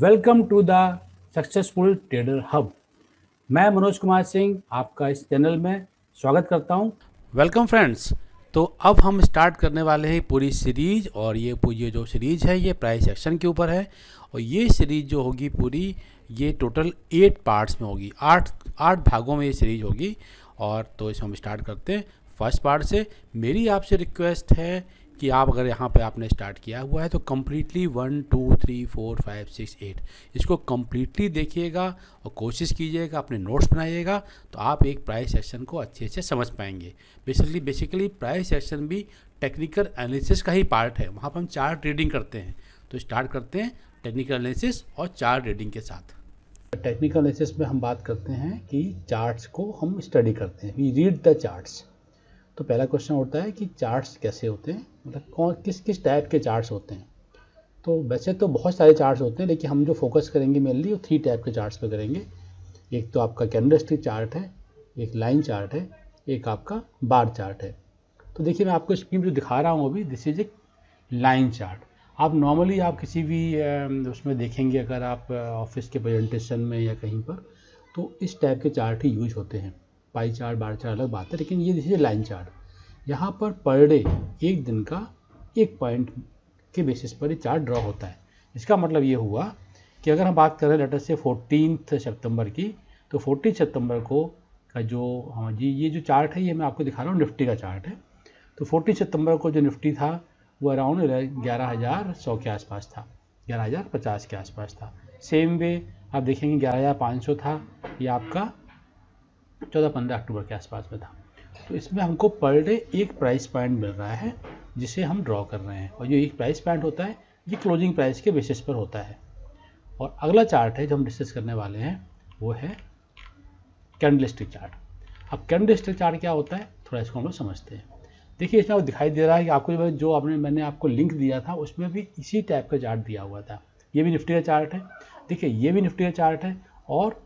Welcome to the successful trader hub. मैं मनोज कुमार सिंह आपका इस चैनल में स्वागत करता हूं। Welcome friends. तो अब हम स्टार्ट करने वाले हैं पूरी सीरीज, और ये जो सीरीज है ये प्राइस एक्शन के ऊपर है। और ये सीरीज जो होगी पूरी, ये टोटल 8 पार्ट्स में होगी, आठ भागों में ये सीरीज होगी। और तो इसे हम स्टार्ट करते हैं फर्स्ट पार्ट से। मेरी आपसे रिक्वेस्ट है कि आप अगर यहाँ पे आपने स्टार्ट किया हुआ है तो कम्प्लीटली 1 2 3 4 5 6 8 इसको कम्प्लीटली देखिएगा और कोशिश कीजिएगा, अपने नोट्स बनाइएगा, तो आप एक प्राइस एक्शन को अच्छे से समझ पाएंगे। बेसिकली प्राइस एक्शन भी टेक्निकल एनालिसिस का ही पार्ट है। वहाँ पर हम चार्ट रीडिंग करते हैं। तो स्टार्ट करते हैं टेक्निकल एनालिसिस और चार्ट रीडिंग के साथ। टेक्निकल एनालिसिस में हम बात करते हैं कि चार्ट्स को हम स्टडी करते हैं, वी रीड द चार्ट्स। तो पहला क्वेश्चन होता है कि चार्ट्स कैसे होते हैं, मतलब किस किस टाइप के चार्ट्स होते हैं। तो वैसे तो बहुत सारे चार्ट्स होते हैं, लेकिन हम जो फोकस करेंगे मेनली वो 3 टाइप के चार्ट्स पे करेंगे। एक तो आपका कैंडलस्टिक चार्ट है, एक लाइन चार्ट है, एक आपका बार चार्ट है। तो देखिए मैं आपको स्क्रीन पर दिखा रहा हूँ अभी, this is a line chart. आप नॉर्मली आप किसी भी उसमें देखेंगे, अगर आप ऑफिस के प्रेजेंटेशन में या कहीं पर, तो इस टाइप के चार्ट ही यूज होते हैं। पाई चार्ट, बार चार्ट अलग बात है, लेकिन ये देखिए लाइन चार्ट। यहाँ पर डे एक दिन का एक पॉइंट के बेसिस पर ये चार्ट ड्रॉ होता है। इसका मतलब ये हुआ कि अगर हम बात करें लेटर से 14 सितंबर की, तो 14 सितंबर को का जो ये जो चार्ट है, ये मैं आपको दिखा रहा हूँ, निफ्टी का चार्ट है। तो 14 सितंबर को जो निफ्टी था वो अराउंड 11,100 के आसपास था, 11,050 के आसपास था। सेम वे आप देखेंगे 11,500 था, ये आपका 14-15 अक्टूबर के आसपास में था। तो इसमें हमको पर डे एक प्राइस पॉइंट मिल रहा है जिसे हम ड्रॉ कर रहे हैं, और जो एक प्राइस पॉइंट होता है ये क्लोजिंग प्राइस के बेसिस पर होता है। और अगला चार्ट है जो हम डिस्कस करने वाले हैं वो है कैंडलस्टिक चार्ट। अब कैंडलस्टिक चार्ट क्या होता है, थोड़ा इसको हम लोग समझते हैं। देखिए इसमें आपको दिखाई दे रहा है कि आपको जो मैंने आपको लिंक दिया था उसमें भी इसी टाइप का चार्ट दिया हुआ था। ये भी निफ्टी का चार्ट है, देखिए ये भी निफ्टी का चार्ट है, और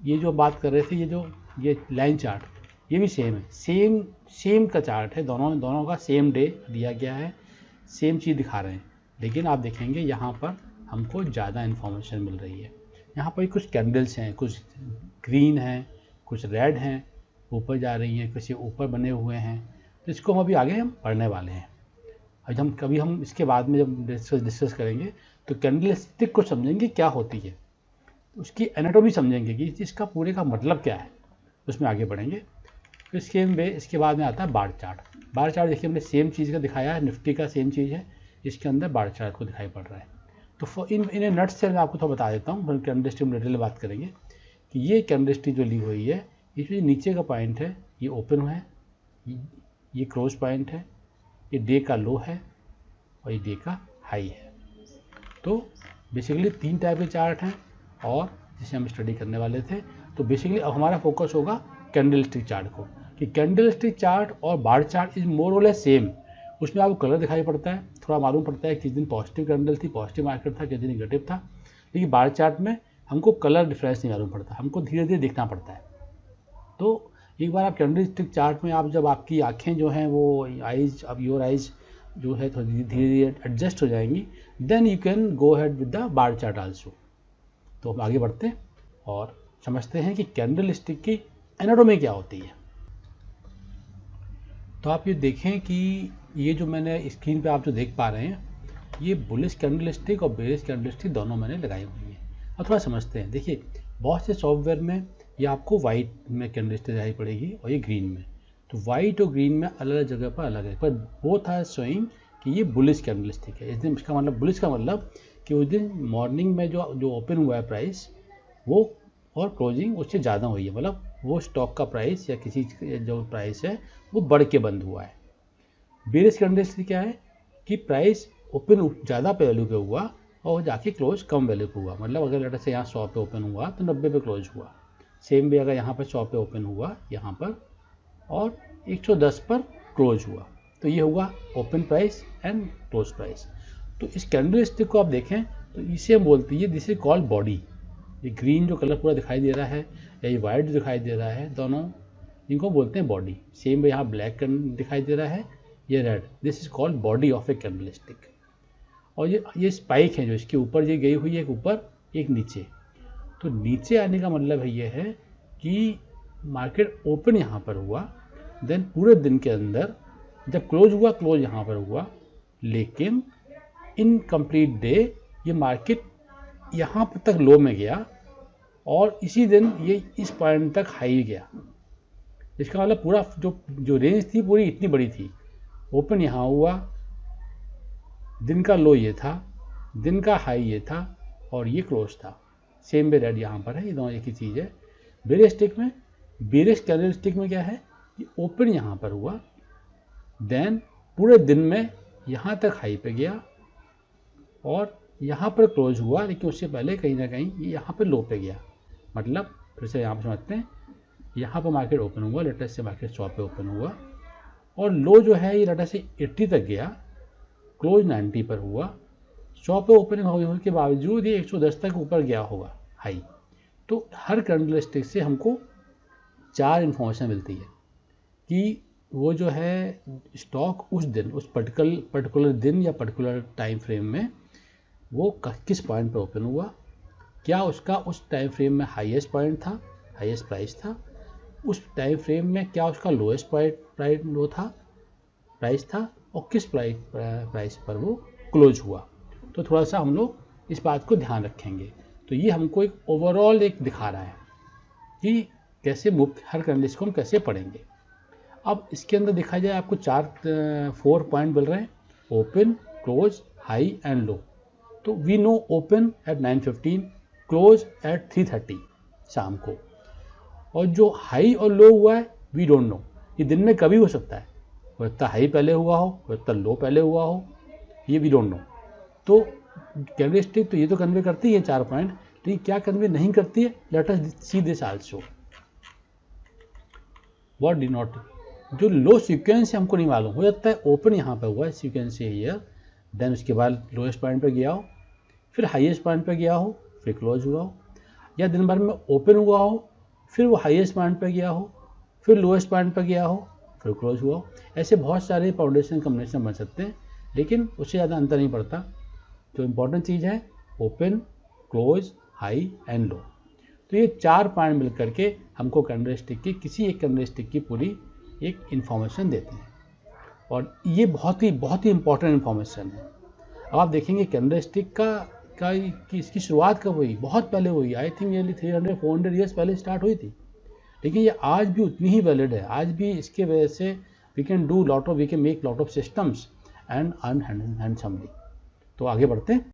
ये जो बात कर रहे थे ये लाइन चार्ट, ये भी सेम है, सेम का चार्ट है। दोनों का सेम डे दिया गया है, सेम चीज़ दिखा रहे हैं। लेकिन आप देखेंगे यहाँ पर हमको ज़्यादा इन्फॉर्मेशन मिल रही है। यहाँ पर कुछ कैंडल्स हैं, कुछ ग्रीन हैं, कुछ रेड हैं, ऊपर जा रही हैं, कुछ ऊपर बने हुए हैं। तो इसको हम अभी आगे हम पढ़ने वाले हैं। कभी हम इसके बाद में जब डिस्कस करेंगे तो कैंडलस्टिक को समझेंगे क्या होती है, उसकी एनाटॉमी समझेंगे कि इसका पूरे का मतलब क्या है, उसमें आगे बढ़ेंगे। तो इसके बाद में आता है बार चार्ट। बार चार्ट देखिए हमने सेम चीज़ का दिखाया है, निफ्टी का सेम चीज़ है, इसके अंदर बार चार्ट को दिखाई पड़ रहा है। तो इन नट से मैं आपको थोड़ा बता देता हूँ, कैंडलस्टिक में डिटेल बात करेंगे कि ये कैंडलस्टिक जो ली हुई है, इसमें नीचे का पॉइंट है ये ओपन है, ये क्लोज पॉइंट है, ये डे का लो है, और ये डे का हाई है। तो बेसिकली 3 टाइप के चार्ट हैं और जिसे हम स्टडी करने वाले थे। तो बेसिकली अब हमारा फोकस होगा कैंडलस्टिक चार्ट को, कि कैंडलस्टिक चार्ट और बार चार्ट इज मोर और लेस सेम। उसमें आपको कलर दिखाई पड़ता है, थोड़ा मालूम पड़ता है किस दिन पॉजिटिव कैंडल थी, पॉजिटिव मार्केट था, किस दिन नेगेटिव था। लेकिन बार चार्ट में हमको कलर डिफरेंस नहीं मालूम पड़ता, हमको धीरे धीरे देखना पड़ता है। तो एक बार आप कैंडलस्टिक चार्ट में जब आपकी आँखें जो हैं वो आइज, अब योर आइज जो है थोड़ी धीरे धीरे एडजस्ट हो जाएंगी, then you can go ahead with the bar chart also. तो हम आगे बढ़ते हैं और समझते हैं कि कैंडलस्टिक की एनाटॉमी क्या होती है। तो आप ये देखें कि ये जो मैंने स्क्रीन पे आप जो देख पा रहे हैं, ये बुलिश कैंडलस्टिक और बेरिश कैंडलस्टिक दोनों मैंने लगाई हुई हैं। और थोड़ा समझते हैं। देखिए बहुत से सॉफ्टवेयर में ये आपको वाइट में कैंडलस्टिक दिखाई पड़ेगी और ये ग्रीन में। तो वाइट और ग्रीन में अलग अलग जगह पर अलग है, पर बोथ आर शोइंग कि ये बुलिश कैंडलस्टिक है। इस दिन इसका मतलब बुलिश का मतलब कि उस दिन मॉर्निंग में जो ओपन हुआ है प्राइस, वो और क्लोजिंग उससे ज़्यादा हुई है, मतलब वो स्टॉक का प्राइस या किसी जो प्राइस है वो बढ़ के बंद हुआ है। बेरिश कैंडलस्टिक क्या है कि प्राइस ओपन ज़्यादा पे वैल्यू पे हुआ और जाके क्लोज कम वैल्यू पे हुआ। मतलब अगर लेटर से यहाँ 100 पे ओपन हुआ तो 90 पे क्लोज हुआ। सेम भी अगर यहाँ पर 100 पे ओपन हुआ यहाँ पर और 110 पर क्लोज हुआ, तो ये हुआ open price and close price. तो इस कैंडलस्टिक को आप देखें तो इसे हम बोलते हैं, दिस इज कॉल्ड बॉडी। ये ग्रीन जो कलर पूरा दिखाई दे रहा है या ये वाइट जो दिखाई दे रहा है, दोनों इनको बोलते हैं बॉडी। सेम यहाँ ब्लैक दिखाई दे रहा है, ये red, this is called body of A candlestick. और ये स्पाइक है जो इसके ऊपर ये गई हुई है, एक ऊपर एक नीचे। तो नीचे आने का मतलब ये है कि मार्केट ओपन यहाँ पर हुआ, देन पूरे दिन के अंदर जब क्लोज हुआ, क्लोज यहाँ पर हुआ, लेकिन इन कंप्लीट डे ये मार्केट यहाँ पर तक लो में गया और इसी दिन ये इस पॉइंट तक हाई गया। इसका मतलब पूरा जो रेंज थी पूरी इतनी बड़ी थी। ओपन यहाँ हुआ, दिन का लो ये था, दिन का हाई ये था और ये क्लोज था। सेम वे रेड यहाँ पर है, ये दोनों एक ही चीज़ है। बेरिश स्टिक में, बेरिश कैंडलस्टिक में क्या है कि ओपन यहाँ पर हुआ, देन पूरे दिन में यहाँ तक हाई पे गया और यहाँ पर क्लोज हुआ, लेकिन उससे पहले कहीं ना कहीं ये यहाँ पर लो पे गया। मतलब फिर से यहाँ पर समझते हैं, यहाँ पर मार्केट ओपन हुआ, लेटेस्ट से मार्केट 100 पे ओपन हुआ और लो जो है ये लेटेस्ट से 80 तक गया, क्लोज 90 पर हुआ। 100 पे ओपनिंग होने के बावजूद ये 110 तक ऊपर गया होगा हाई। तो हर कैंडलस्टिक से हमको 4 इन्फॉर्मेशन मिलती है कि वो जो है स्टॉक उस दिन, उस पर्टिकुलर दिन या पर्टिकुलर टाइम फ्रेम में वो किस पॉइंट पर ओपन हुआ, क्या उसका उस टाइम फ्रेम में हाईएस्ट पॉइंट था, हाईएस्ट प्राइस था, उस टाइम फ्रेम में क्या उसका लोएस्ट प्राइस था और किस प्राइस पर वो क्लोज हुआ। तो थोड़ा सा हम लोग इस बात को ध्यान रखेंगे। तो ये हमको एक ओवरऑल एक दिखा रहा है कि कैसे हर कैंडलस्टिक को हम कैसे पढ़ेंगे। अब इसके अंदर देखा जाए आपको 4 पॉइंट मिल रहे हैं, open, close, high and low. तो we know open at 9:15, close at 3:30 शाम को, और जो हाई और लो हुआ है वी डोंट नो, ये दिन में कभी हो सकता है, हो सकता हाई पहले हुआ हो, हो सकता लो पहले हुआ हो, ये वी डोंट नो। तो कैंडलस्टिक तो ये तो कन्वे करती है 4 पॉइंट, लेकिन क्या कन्वे नहीं करती है, let us see this also. What do not, जो लो सीक्वेंस है हमको नहीं मालूम, हो जाता है ओपन यहाँ पे हुआ है सीक्वेंस से हियर, देन उसके बाद लोएस्ट पॉइंट पे गया हो, फिर हाईएस्ट पॉइंट पे गया हो, फिर क्लोज हुआ हो, या दिन भर में ओपन हुआ हो, फिर वो हाईएस्ट पॉइंट पे गया हो, फिर लोएस्ट पॉइंट पे गया हो, फिर क्लोज हुआ हो। ऐसे बहुत सारे फाउंडेशन कॉम्बिनेशन बन सकते हैं, लेकिन उससे ज़्यादा अंतर नहीं पड़ता। जो इम्पोर्टेंट चीज़ है open, close, high and low. तो ये 4 पॉइंट मिल करके हमको कैंडलस्टिक की, किसी एक कैंडलस्टिक की पूरी एक इन्फॉर्मेशन देते हैं, और ये बहुत ही इंपॉर्टेंट इन्फॉर्मेशन है। अब आप देखेंगे कैंडलस्टिक की इसकी शुरुआत कब हुई, बहुत पहले हुई, आई थिंक नियरली 300-400 ईयर्स पहले स्टार्ट हुई थी, लेकिन ये आज भी उतनी ही वैलिड है। आज भी इसके वजह से we can make lot of systems and earn handsomely. तो आगे बढ़ते हैं।